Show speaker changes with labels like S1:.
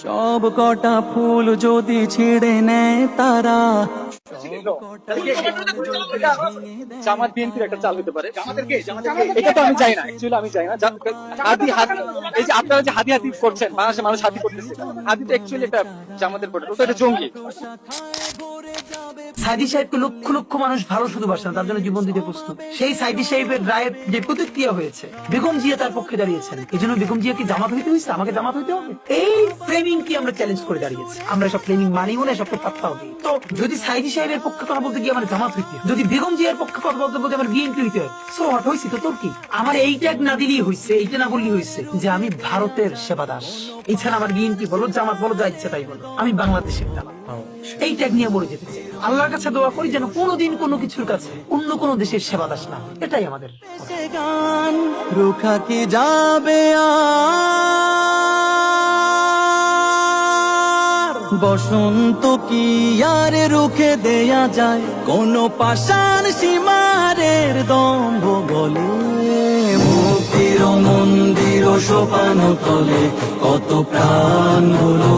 S1: সব কটা ফুল যদি ছিঁড়ে নেয় তারা,
S2: জামাত বিএনপির একটা চাল হতে পারে। এটা তো আমি চাই না, অ্যাকচুয়ালি আমি চাই না। হাদি হাদি, এই যে আপনারা যে হাদি হাদি করছেন, বাংলাদেশের মানুষ হাদি করতেছে, হাদি তো অ্যাকচুয়ালি একটা জামাতের প্রোডাক্ট, ওটা একটা জঙ্গি।
S3: সাইদি সাহেবকে লক্ষ লক্ষ মানুষ ভালো শুধু বাসেন, তার জন্য জীবন দিতে প্রস্তুত। সেই সাইদি সাহেবের রায়ের যে প্রতিক্রিয়া হয়েছে, বেগম জিয়া তার পক্ষে দাঁড়িয়েছেন। এই জন্য বেগম জিয়া কি জামাত হইতে হয়েছে, আমাকে জামাত হইতে হবে, এই ফ্রেমিং কি আমরা চ্যালেঞ্জ করে দাঁড়িয়েছি। আমরা সব ফ্রেমিং মানিও না, সবকে পাত্তাও দিই। তো যদি সাইদি সাহেবের পক্ষে কথা বলতে গিয়ে আমার জামাত হইতে, যদি বেগম জিয়ার পক্ষে কথা বলতে বলতে আমার বিএনপি হইতে হয়, সো হট হয়েছি তো তোর কি? আমার এই ট্যাগ না দিলেই হয়েছে, এইটা না বললেই হয়েছে যে আমি ভারতের সেবাদাস। এছাড়া আমার বিএনপি বলো, জামাত বলো, যা ইচ্ছা তাই বলো, আমি বাংলাদেশের দালাল। এই ট্যাগ নিয়ে মরে যেতে চাই। আল্লাহর কাছে দোয়া করি যেন কোনোদিন কোনো কিছুর কাছে অন্য কোনো দেশের সেবাদাস না। এটাই আমাদের
S1: গান রুখা কি যাবে আর, বসন্ত কি আর রুখে দেয়া যায়, কোন পাষাণ সীমারের দম্ভ গলে, মুক্তির মন্দির সোপান তলে কত প্রাণ হলো